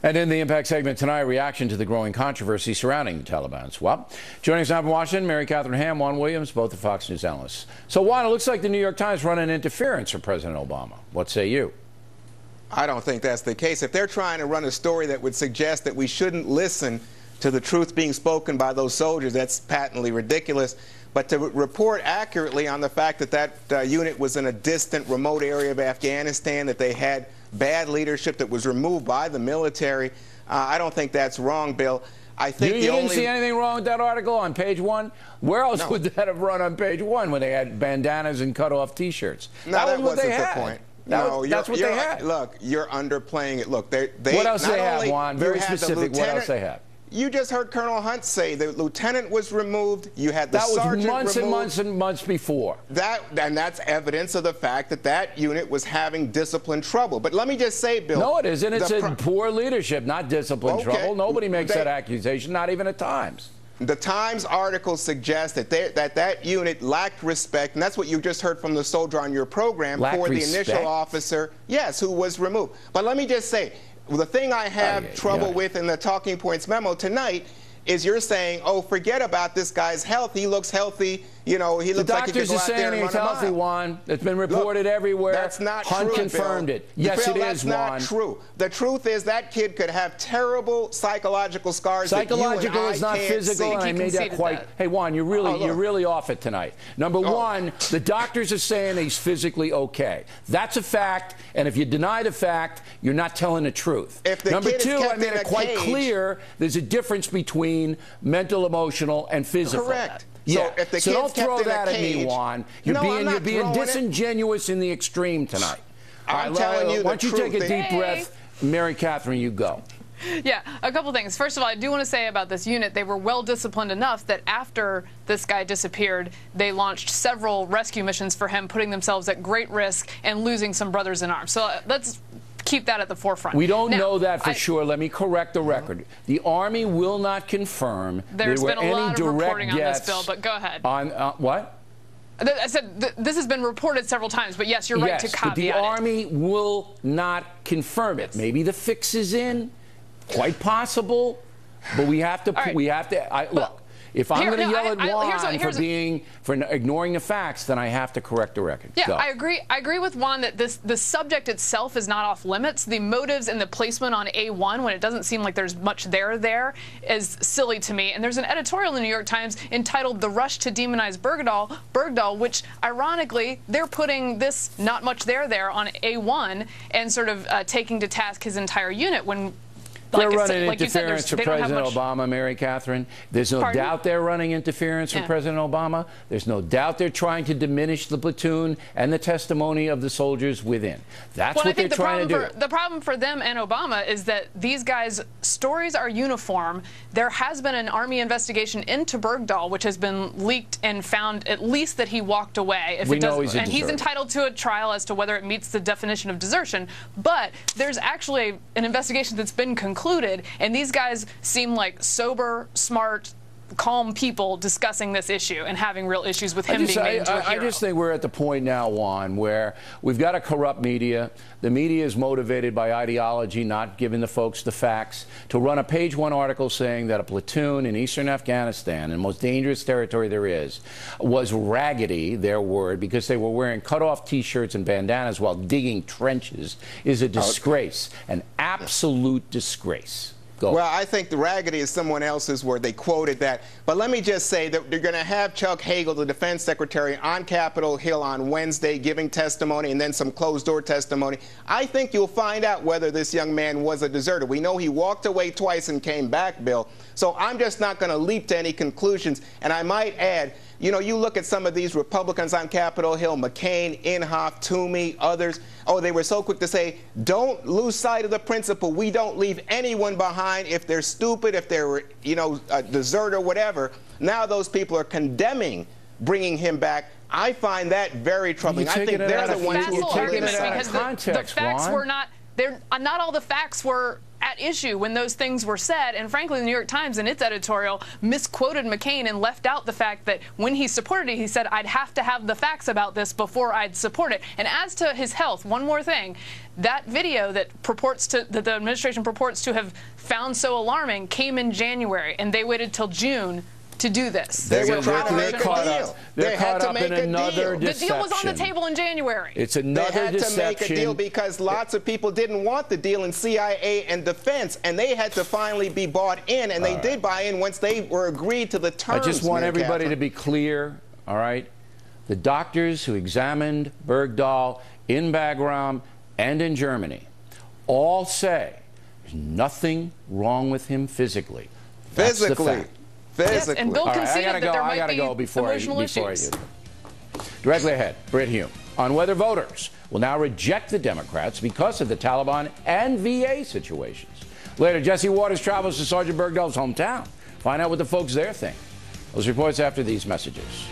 And in the Impact segment tonight, reaction to the growing controversy surrounding the Taliban. Well, joining us now from Washington, Katharine, Juan Williams, both are Fox News analysts. So, Juan, it looks like the New York Times running interference for President Obama. What say you? I don't think that's the case. If they're trying to run a story that would suggest that we shouldn't listen to the truth being spoken by those soldiers, that's patently ridiculous. But to report accurately on the fact that that unit was in a distant, remote area of Afghanistan, that they had bad leadership that was removed by the military, I don't think that's wrong, Bill. I think you didn't see anything wrong with that article on page 1? Where else would that have run on page 1 when they had bandanas and cut-off T-shirts? No, that wasn't the point. No, that's what they had. Look, you're underplaying it. Look, they what else they have, Juan? Very specific. What else they have? You just heard Colonel Hunt say the lieutenant was removed. You had the sergeant removed. That was months and months and months before. And that's evidence of the fact that that unit was having discipline trouble. But let me just say, Bill. No, it isn't. It's poor leadership, not discipline trouble. Nobody makes that accusation, not even at Times. The Times article suggests that that unit lacked respect, and that's what you just heard from the soldier on your program for the initial officer, yes, who was removed. But let me just say, the thing I have trouble with in the talking points memo tonight is you're saying, oh, forget about this guy's health. He looks healthy. You know, he looks like he could go out there and run a mile. The doctors are saying he's healthy, Juan. It's been reported everywhere. That's not true, Hunt confirmed it. Yes, it is, Juan. That's not true. The truth is that kid could have terrible psychological scars that you and I can't see. Psychological is not physical, and I made that quite... Hey, Juan, you're really off it tonight. Number one, the doctors are saying he's physically okay. That's a fact, and if you deny the fact, you're not telling the truth. Number two, I made it quite clear there's a difference between mental, emotional, and physical. Correct. Yeah. So don't throw that at me, Juan. You're being disingenuous in the extreme tonight. I'm telling you the truth. Why don't you take a deep breath? Katharine, you go. Yeah, a couple things. First of all, I do want to say about this unit, they were well disciplined enough that after this guy disappeared, they launched several rescue missions for him, putting themselves at great risk and losing some brothers in arms. So let's keep that at the forefront. We don't know that for sure. Let me correct the record. The Army will not confirm there were any direct deaths. There's been a lot of reporting on this, Bill, but go ahead. On what? I said this has been reported several times, but yes, you're right to caveat it. But the Army will not confirm it. Maybe the fix is in. Quite possible, but we have to. Look. If I'm going to yell at Juan for ignoring the facts, then I have to correct the record. Yeah, I agree. I agree with Juan that the subject itself is not off limits. The motives and the placement on A1, when it doesn't seem like there's much there, is silly to me. And there's an editorial in the New York Times entitled "The Rush to Demonize Bergdahl," which ironically they're putting this "not much there" on A1 and sort of taking to task his entire unit when. They're running interference for President Obama, Katharine. There's no doubt they're running interference for President Obama. There's no doubt they're trying to diminish the platoon and the testimony of the soldiers within. That's what they're trying to do. The problem for them and Obama is that these guys' stories are uniform. There has been an Army investigation into Bergdahl, which has been leaked and found at least that he walked away. We know he's a deserter. And he's entitled to a trial as to whether it meets the definition of desertion. But there's actually an investigation that's been concluded. And these guys seem like sober, smart, calm people discussing this issue and having real issues with him being made into a hero. I just think we're at the point now, Juan, where we've got a corrupt media. The media is motivated by ideology, not giving the folks the facts, to run a page 1 article saying that a platoon in eastern Afghanistan, the most dangerous territory there is, was raggedy, their word, because they were wearing cut-off T-shirts and bandanas while digging trenches, is a disgrace, an absolute disgrace. Well, I think the raggedy is someone else's word. They quoted that. But let me just say that they're going to have Chuck Hagel, the defense secretary, on Capitol Hill on Wednesday giving testimony and then some closed-door testimony. I think you'll find out whether this young man was a deserter. We know he walked away twice and came back, Bill. So I'm just not going to leap to any conclusions. And I might add, you know, you look at some of these Republicans on Capitol Hill, McCain, Inhofe, Toomey, others. Oh, they were so quick to say, don't lose sight of the principle. We don't leave anyone behind if they're stupid, if they're, you know, a deserter, whatever. Now those people are condemning bringing him back. I find that very troubling. I think they're the ones who are taking it out of context. The facts were not. Not all the facts were at issue when those things were said. And frankly, the New York Times in its editorial misquoted McCain and left out the fact that when he supported it, he said, I'd have to have the facts about this before I'd support it. And as to his health, one more thing. That video that the administration purports to have found so alarming came in January, and they waited till June to do this. They were trying to make a deal. They're caught up in another deception. The deal was on the table in January. It's another deception. They had to make a deal because lots of people didn't want the deal in CIA and defense, and they had to finally be bought in, and they did buy in once they were agreed to the terms. I just want everybody to be clear, all right? The doctors who examined Bergdahl in Bagram and in Germany all say there's nothing wrong with him physically. Physically. Yes, and Bill conceded that there might be emotional issues. Directly ahead, Britt Hume on whether voters will now reject the Democrats because of the Taliban and VA situations. Later, Jesse Waters travels to Sergeant Bergdahl's hometown. Find out what the folks there think. Those reports after these messages.